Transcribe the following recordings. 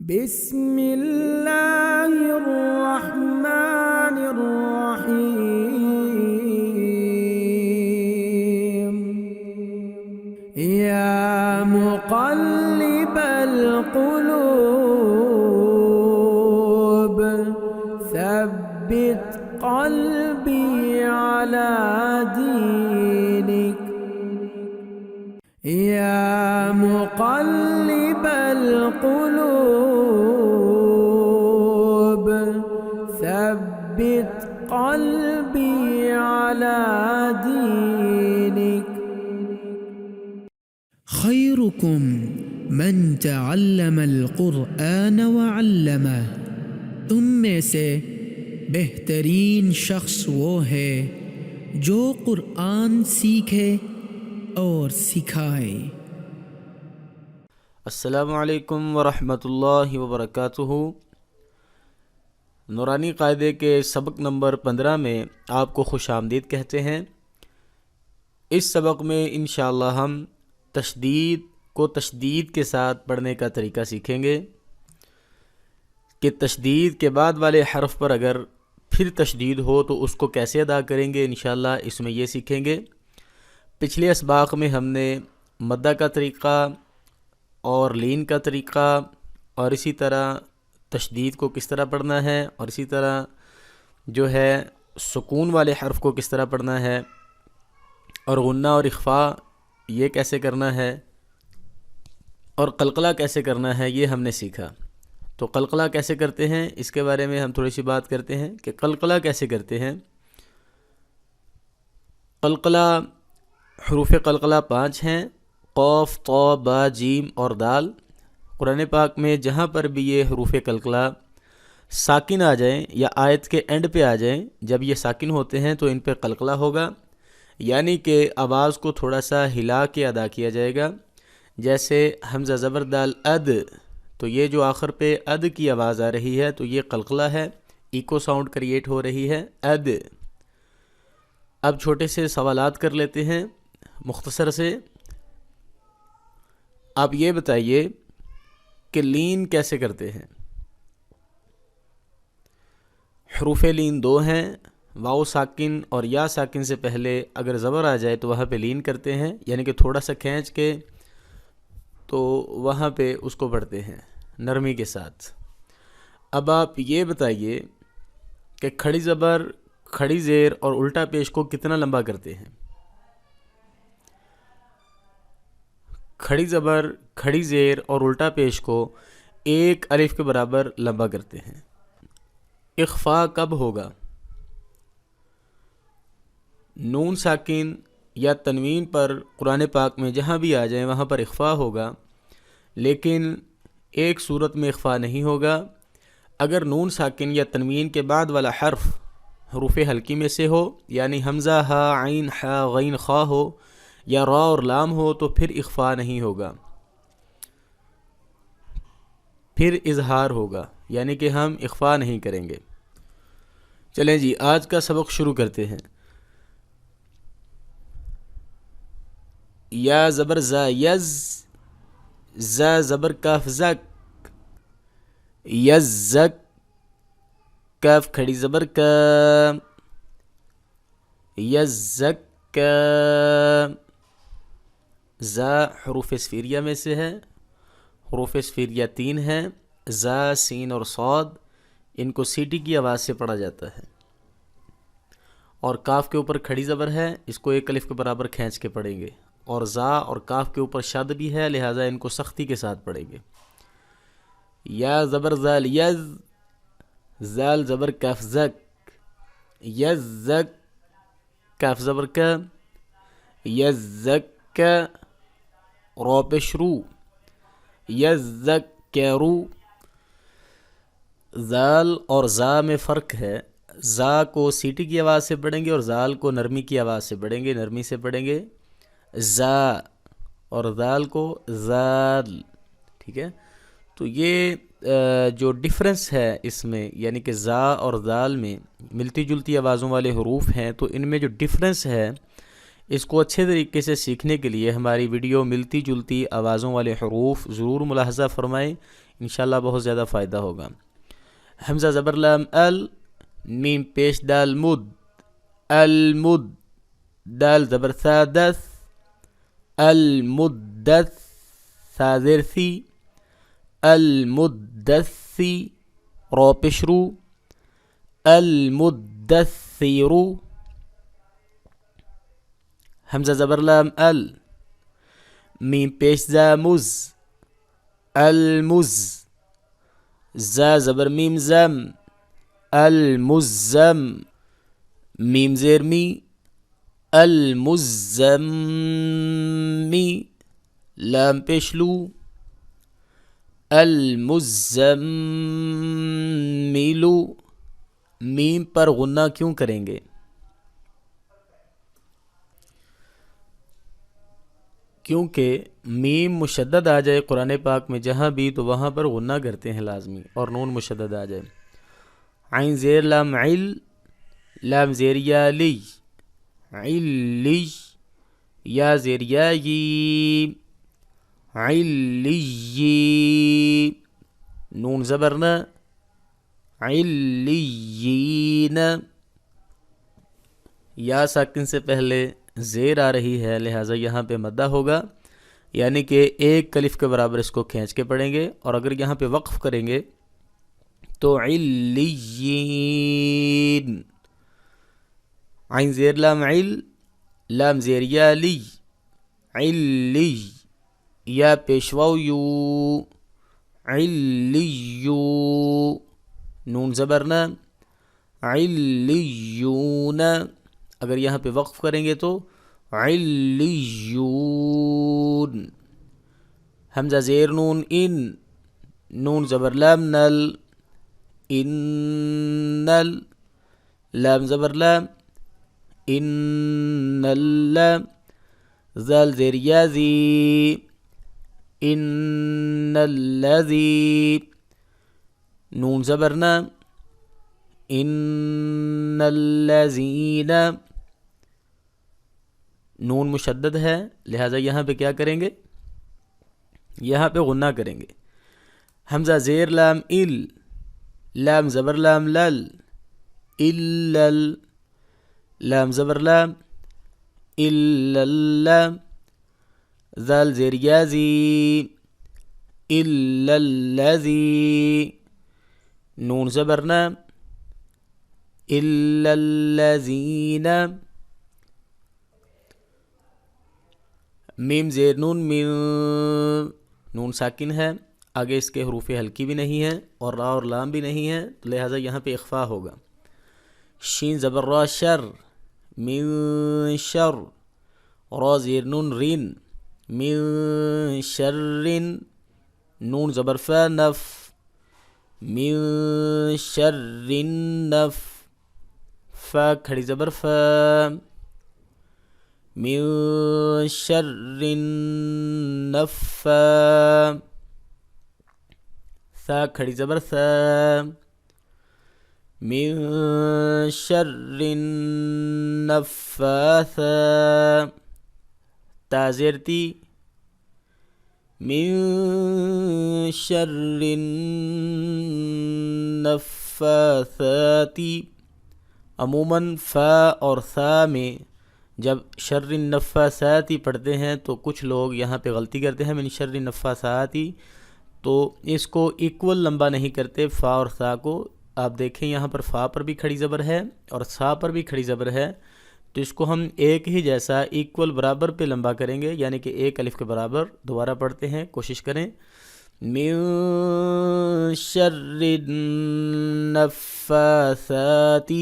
بسم اللہ الرحمن الرحیم یا مقلب القلوب ثبت قلبی علی دینک یا مقلب القلوب ثبت قلبی علی دینک خیرکم من تعلم القرآن وعلمہ، تم میں سے بہترین شخص وہ ہے جو قرآن سیکھے اور سکھائے۔ السلام علیکم ورحمۃ اللہ وبرکاتہ۔ نورانی قاعدے کے سبق نمبر 15 میں آپ کو خوش آمدید کہتے ہیں۔ اس سبق میں انشاءاللہ ہم تشدید کو تشدید کے ساتھ پڑھنے کا طریقہ سیکھیں گے کہ تشدید کے بعد والے حرف پر اگر پھر تشدید ہو تو اس کو کیسے ادا کریں گے، انشاءاللہ اس میں یہ سیکھیں گے۔ پچھلے اسباق میں ہم نے مدہ کا طریقہ اور لین کا طریقہ اور اسی طرح تشدید کو کس طرح پڑھنا ہے اور اسی طرح جو ہے سکون والے حرف کو کس طرح پڑھنا ہے اور غنہ اور اخفاء یہ کیسے کرنا ہے اور قلقلہ کیسے کرنا ہے، یہ ہم نے سیکھا۔ تو قلقلہ کیسے کرتے ہیں اس کے بارے میں ہم تھوڑی سی بات کرتے ہیں کہ قلقلہ کیسے کرتے ہیں۔ قلقلہ حروف قلقلہ 5 ہیں، قاف، طا، با، جیم اور دال۔ قرآن پاک میں جہاں پر بھی یہ حروف قلقلہ ساکن آ جائیں یا آیت کے اینڈ پہ آ جائیں، جب یہ ساکن ہوتے ہیں تو ان پہ قلقلہ ہوگا، یعنی کہ آواز کو تھوڑا سا ہلا کے ادا کیا جائے گا۔ جیسے حمزہ زبر دال اد، تو یہ جو آخر پہ اد کی آواز آ رہی ہے تو یہ قلقلہ ہے، ایکو ساؤنڈ کریٹ ہو رہی ہے، اد۔ اب چھوٹے سے سوالات کر لیتے ہیں مختصر سے۔ آپ یہ بتائیے کہ لین کیسے کرتے ہیں۔ حروف لین 2 ہیں، واو ساکن اور یا ساکن سے پہلے اگر زبر آ جائے تو وہاں پہ لین کرتے ہیں، یعنی کہ تھوڑا سا کھینچ کے تو وہاں پہ اس کو پڑھتے ہیں نرمی کے ساتھ۔ اب آپ یہ بتائیے کہ کھڑی زبر، کھڑی زیر اور الٹا پیش کو کتنا لمبا کرتے ہیں۔ کھڑی زبر، کھڑی زیر اور الٹا پیش کو 1 الف کے برابر لمبا کرتے ہیں۔ اخفاء کب ہوگا؟ نون ساکن یا تنوین پر قرآن پاک میں جہاں بھی آ جائیں وہاں پر اخفاء ہوگا، لیکن ایک صورت میں اخفاء نہیں ہوگا اگر نون ساکن یا تنوین کے بعد والا حرف حروف حلقی میں سے ہو، یعنی حمزہ، ہا، عین، حا، غین، خا ہو یا را اور لام ہو تو پھر اخفاء نہیں ہوگا، پھر اظہار ہوگا، یعنی کہ ہم اخفاء نہیں کریں گے۔ چلیں جی آج کا سبق شروع کرتے ہیں۔ یا زبر زا یز، زا زبر کاف زک، یز زک، کاف کھڑی زبر کا، یز زک کا۔ زا حروف صفیریہ میں سے ہے، حروف صفیریہ 3 ہیں، زا، سین اور صاد، ان کو سیٹی کی آواز سے پڑھا جاتا ہے۔ اور کاف کے اوپر کھڑی زبر ہے، اس کو 1 الف کے برابر کھینچ کے پڑھیں گے، اور زا اور کاف کے اوپر شد بھی ہے، لہٰذا ان کو سختی کے ساتھ پڑھیں گے۔ یا زبر زال یز، زال زبر کاف زک، یز زک، کاف زبر کا، یز زک کا، رو پیش رو، یز زک کے رو۔ زال اور زا میں فرق ہے، زا کو سیٹی کی آواز سے پڑھیں گے اور زال کو نرمی کی آواز سے پڑھیں گے، نرمی سے پڑھیں گے زا، اور زال کو زال، ٹھیک ہے۔ تو یہ جو ڈفرنس ہے اس میں، یعنی کہ زا اور زال میں ملتی جلتی آوازوں والے حروف ہیں، تو ان میں جو ڈفرنس ہے اس کو اچھے طریقے سے سیکھنے کے لیے ہماری ویڈیو ملتی جلتی آوازوں والے حروف ضرور ملاحظہ فرمائیں، انشاءاللہ بہت زیادہ فائدہ ہوگا. حمزہ زبر لام ال، میم پیش دال مد، المد، دال زبر ثا دث، المدث، ثا زیر ثی، المدثی، رو پیش رو، المدثر. حمزہ زبر لام ال، میم پیش زا مز، المز، زا زبر میم زم، المزم، میم زیر می، المزمی، لام پیش لو، المزملو. میم پر غنہ کیوں کریں گے؟ کیونکہ میم مشدد آ جائے قرآن پاک میں جہاں بھی تو وہاں پر غنہ کرتے ہیں لازمی، اور نون مشدد آ جائے. عین زیر لام عل، لام زیر یا لی، علی، یا زیر یا یی، علی، نون زبرنا، علیین. یا ساکن سے پہلے زیر آ رہی ہے، لہٰذا یہاں پہ مدہ ہوگا، یعنی کہ ایک الف کے برابر اس کو کھینچ کے پڑھیں گے. اور اگر یہاں پہ وقف کریں گے تو علیین. عین زیر لام عل، لام زیر یا لی، علی، یا پیشواو یو، علیو، نون زبرنا، علیون. اگر یہاں پہ وقف کریں گے تو علیون. حمزہ زیر نون ان، نون زبر لام نل، انل، لام زبر لام، ان اللام، ذال زیر یا ذی، ان الذی، نون زبرنا، ان الذین. نون مشدد ہے، لہٰذا یہاں پہ کیا کریں گے؟ یہاں پہ غنہ کریں گے. حمزہ زیر لام ال، لام زبر لام لل، الل، لام زبر لام، الل، ذال زیر یا ذی، الا الذی، نون زبرنا، الا الذین. میم زیر نون من، نون ساکن ہے، آگے اس کے حروف حلقی بھی نہیں ہے اور را اور لام بھی نہیں ہے، لہٰذا یہاں پہ اخفا ہوگا. شین زبر را شر، من شر، را زیر نون رین، من شر، نون زبر فا نف، من شر النف، فا کھڑی زبر فا، من شر النفا، ثا کھڑی زبر ثا، من شر النفاثا، تا زیر تی، من شر النفاثات. عموماً فا اور ثا میں جب شر النفاثات پڑھتے ہیں تو کچھ لوگ یہاں پہ غلطی کرتے ہیں، من شر النفاثات، تو اس کو ایکول لمبا نہیں کرتے فا اور ثا کو. آپ دیکھیں یہاں پر فا پر بھی کھڑی زبر ہے اور ثا پر بھی کھڑی زبر ہے، تو اس کو ہم ایک ہی جیسا ایکول برابر پہ لمبا کریں گے، یعنی کہ ایک الف کے برابر. دوبارہ پڑھتے ہیں، کوشش کریں. من شر النفاثات،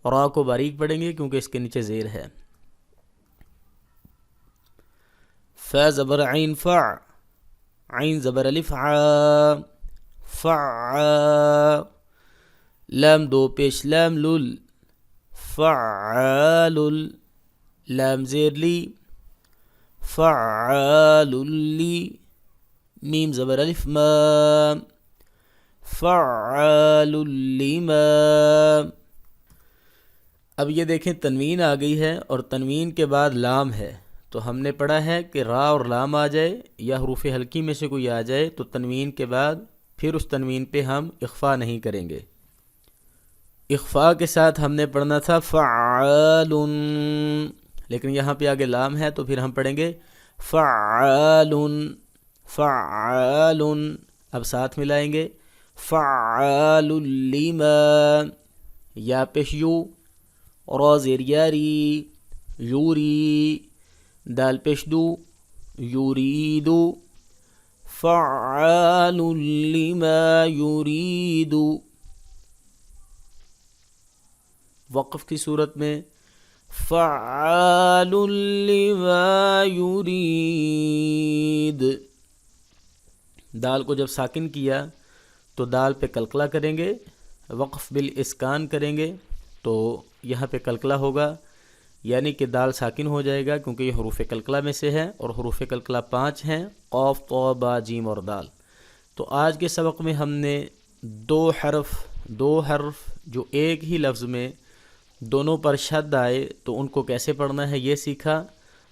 را کو باریک پڑھیں گے کیونکہ اس کے نیچے زیر ہے. فا زبر عین فع، عین زبر الف ع، فع، لام دو پیش لام لل، فعال، لام زیر لی، فعال لی، میم زبر الف ما، فعال لما. اب یہ دیکھیں تنوین آ گئی ہے اور تنوین کے بعد لام ہے، تو ہم نے پڑھا ہے کہ را اور لام آ جائے یا حروف حلقی میں سے کوئی آ جائے تو تنوین کے بعد پھر اس تنوین پہ ہم اخفا نہیں کریں گے. اخفا کے ساتھ ہم نے پڑھنا تھا فعال، لیکن یہاں پہ آگے لام ہے تو پھر ہم پڑھیں گے فعال فعال. اب ساتھ ملائیں گے فعال لما، یا پیش یو، را زیر یاری یوری، دال پیش دو یریدو، فعال لما یرید. وقف کی صورت میں فعال لما یرید. دال کو جب ساکن کیا تو دال پہ قلقلہ کریں گے، وقف بالاسکان کریں گے تو یہاں پہ قلقلہ ہوگا، یعنی کہ دال ساکن ہو جائے گا کیونکہ یہ حروف قلقلہ میں سے ہے، اور حروف قلقلہ 5 ہیں، قاف طا با جیم اور دال. تو آج کے سبق میں ہم نے دو حرف جو ایک ہی لفظ میں دونوں پر شد آئے تو ان کو کیسے پڑھنا ہے یہ سیکھا.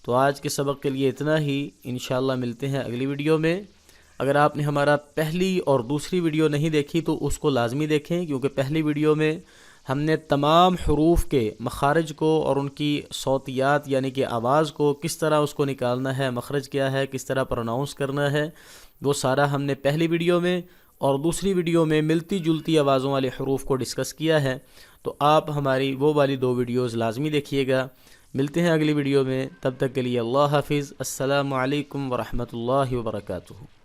تو آج کے سبق کے لیے اتنا ہی، انشاءاللہ ملتے ہیں اگلی ویڈیو میں. اگر آپ نے ہمارا پہلی اور دوسری ویڈیو نہیں دیکھی تو اس کو لازمی دیکھیں، کیونکہ پہلی ویڈیو میں ہم نے تمام حروف کے مخارج کو اور ان کی صوتیات یعنی کہ آواز کو کس طرح اس کو نکالنا ہے، مخرج کیا ہے، کس طرح پروناؤنس کرنا ہے، وہ سارا ہم نے پہلی ویڈیو میں اور دوسری ویڈیو میں ملتی جلتی آوازوں والے حروف کو ڈسکس کیا ہے. تو آپ ہماری وہ والی 2 ویڈیوز لازمی دیکھیے گا. ملتے ہیں اگلی ویڈیو میں، تب تک کے لیے اللہ حافظ. السلام علیکم ورحمۃ اللہ وبرکاتہ.